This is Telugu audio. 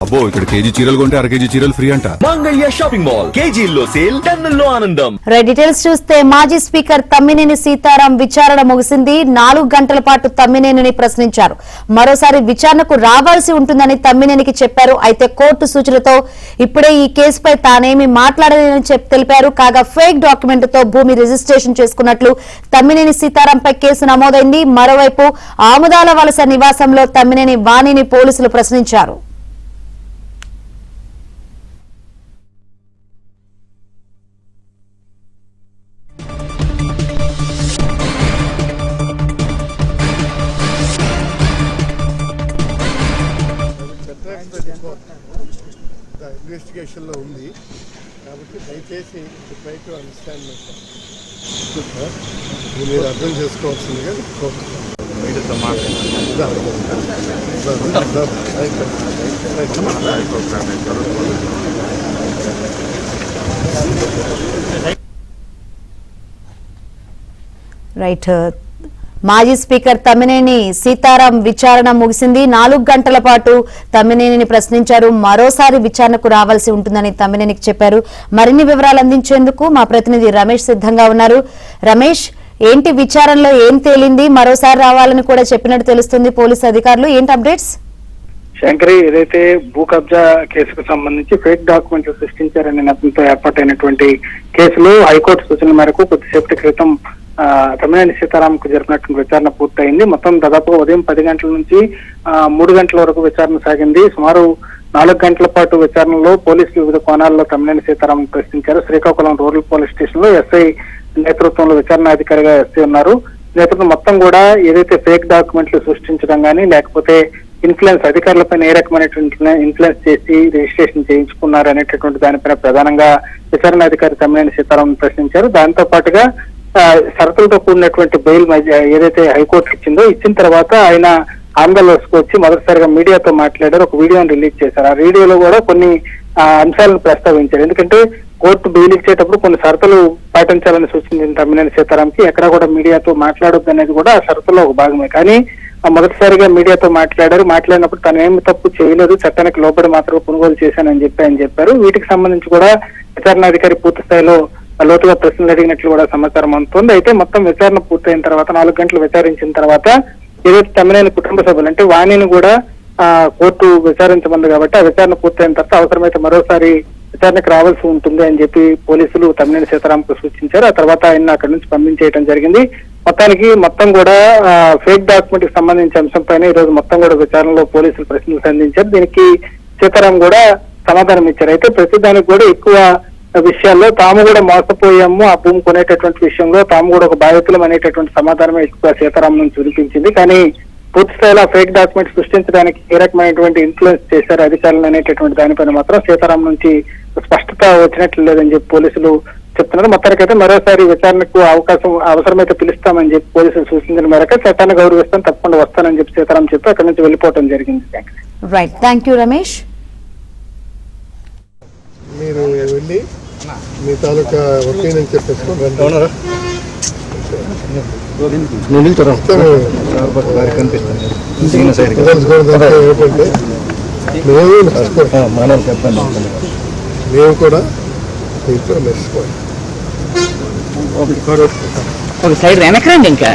అబ్బో ఇక్కడ కేజీ చీరలు కొంటే అర కేజీ చీరలు ఫ్రీ అంట. మంగళ్య షాపింగ్ మాల్ కేజీల్లో సేల్, టన్నుల్లో ఆనందం. డీటెయిల్స్ చూస్తే మాజీ స్పీకర్ తమ్మినేని సీతారాం విచారణ ముగిసింది. 4 గంటల పాటు తమ్మినేనిని ప్రశ్నించారు. మరోసారి విచారణకు రావాల్సి ఉంటుందని తమ్మినేనికి చెప్పారు. అయితే కోర్టు సూచనతో ఇప్పుడే ఈ కేసుపై తానేమి మాట్లాడలేదని తెలిపారు. కాగా ఫేక్ డాక్యుమెంట్ తో భూమి రిజిస్ట్రేషన్ చేసుకున్నట్లు తమ్మినేని సీతారాంపై కేసు నమోదైంది. మరోవైపు ఆముదాల వలస నివాసంలో తమ్మినేని వాణిని పోలీసులు ప్రశ్నించారు. ఇన్వెస్టిగేషన్ లో ఉంది కాబట్టి దయచేసి ట్రై టు అండర్స్టాండ్ మీరు అర్థం చేసుకోవాల్సిందిగా రైట్. మాజీ స్పీకర్ తమ్మినేని సీతారాం విచారణ ముగిసింది. 4 గంటల పాటు తమ్మినేనిని ప్రశ్నించారు. మరోసారి విచారణకు రావాల్సి ఉంటుందని తమ్మినేనికి చెప్పారు. మరిన్ని వివరాలు అందించేందుకు మా ప్రతినిధి రమేష్ సిద్ధంగా ఉన్నారు. రమేష్, ఏంటి విచారణలో ఏం తేలింది? మరోసారి రావాలని కూడా చెప్పినట్టు తెలుస్తుంది పోలీసు అధికారులు. ఏంటి అప్డేట్స్? శంకరి, ఏదైతే భూ కబ్జా కేసుకు సంబంధించి ఫేక్ డాక్యుమెంట్లు సృష్టించారనే నెపంతో ఏర్పాటైనటువంటి కేసులో హైకోర్టు సూచనల మేరకు కొద్దిసేపటి క్రితం తమ్మినేని సీతారాంకు జరిపినటువంటి విచారణ పూర్తయింది. మొత్తం దాదాపు ఉదయం 10 గంటల నుంచి 3 గంటల వరకు విచారణ సాగింది. సుమారు 4 గంటల పాటు విచారణలో పోలీసులు వివిధ కోణాల్లో తమ్మినేని సీతారాం ప్రశ్నించారు. శ్రీకాకుళం రూరల్ పోలీస్ స్టేషన్ లో ఎస్ఐ నేతృత్వంలో విచారణాధికారిగా ఎస్ఐ ఉన్నారు. నేతృత్వం మొత్తం కూడా ఏదైతే ఫేక్ డాక్యుమెంట్లు సృష్టించడం కానీ లేకపోతే ఇన్ఫ్లుయెన్స్ అధికారులపై ఏ రకమైనటువంటి ఇన్ఫ్లుయెన్స్ చేసి రిజిస్ట్రేషన్ చేయించుకున్నారు అనేటటువంటి దానిపైన ప్రధానంగా విచారణాధికారి తమ్మినేని సీతారాం ప్రశ్నించారు. దాంతో పాటుగా షరతులతో కూడినటువంటి బెయిల్ ఏదైతే హైకోర్టు ఇచ్చిన తర్వాత ఆయన ఆందోళనకు వచ్చి మొదటిసారిగా మీడియాతో మాట్లాడారు. ఒక వీడియోని రిలీజ్ చేశారు. ఆ వీడియోలో కూడా కొన్ని అంశాలను ప్రస్తావించారు. ఎందుకంటే కోర్టు బెయిల్ ఇచ్చేటప్పుడు కొన్ని షరతులు పాటించాలని సూచించిన తమ్మినేని సీతారాంకి ఎక్కడా కూడా మీడియాతో మాట్లాడొద్దు అనేది కూడా ఆ షరతుల్లో ఒక భాగమే. కానీ మొదటిసారిగా మీడియాతో మాట్లాడినప్పుడు తను ఏమి తప్పు చేయలేదు, చట్టానికి లోబడి మాత్రమే కొనుగోలు చేశానని ఆయన చెప్పారు. వీటికి సంబంధించి కూడా విచారణాధికారి పూర్తి స్థాయిలో లోతుగా ప్రశ్నలు అడిగినట్లు కూడా సమాచారం అందుతుంది. అయితే మొత్తం విచారణ పూర్తయిన తర్వాత 4 గంటలు విచారించిన తర్వాత ఏదైతే తమ్మినేని కుటుంబ సభ్యులు అంటే వాణిని కూడా కోర్టు విచారించమంది కాబట్టి ఆ విచారణ పూర్తయిన తర్వాత అవసరమైతే మరోసారి విచారణకు రావాల్సి ఉంటుంది అని చెప్పి పోలీసులు తమ్మినేని సీతారాంకు సూచించారు. ఆ తర్వాత ఆయన అక్కడి నుంచి పంపించేయడం జరిగింది. మొత్తం కూడా ఫేక్ డాక్యుమెంట్ కి సంబంధించిన అంశంపైన ఈ రోజు మొత్తం కూడా విచారణలో పోలీసులు ప్రశ్నలు సంధించారు. దీనికి సీతారాం కూడా సమాధానం ఇచ్చారు. అయితే ప్రతిదానికి కూడా ఎక్కువ విషయాల్లో తాము కూడా మోసపోయాము, ఆ భూమి కొనేటటువంటి విషయంలో తాము కూడా ఒక బాధితులం అనేటటువంటి సమాధానమే ఎక్కువ సీతారాం నుంచి వినిపించింది. కానీ పూర్తి స్థాయిలో ఫేక్ డాక్యుమెంట్ సృష్టించడానికి ఏ రకమైనటువంటి ఇన్ఫ్లుయెన్స్ చేశారు అధికారులు అనేటటువంటి దానిపైన మాత్రం సీతారాం నుంచి స్పష్టత వచ్చినట్లు లేదని చెప్పి పోలీసులు చెప్తున్నారు. మొత్తానికైతే మరోసారి విచారణకు అవసరమైతే పిలుస్తామని చెప్పి పోలీసులు సూచించిన మేరకు చట్టాన్ని గౌరవిస్తాను, తప్పకుండా వస్తానని చెప్పి సీతారాం చెప్పి అక్కడి నుంచి వెళ్ళిపోవడం జరిగింది. Right, thank you Ramesh. మీరు వెళ్ళి మీ తాలూకా ఒపీనియన్ చెప్పేసుకోండి. మేము కూడా మెచ్చుకోండి. ఒక సైడ్ వెనకరండి ఇంకా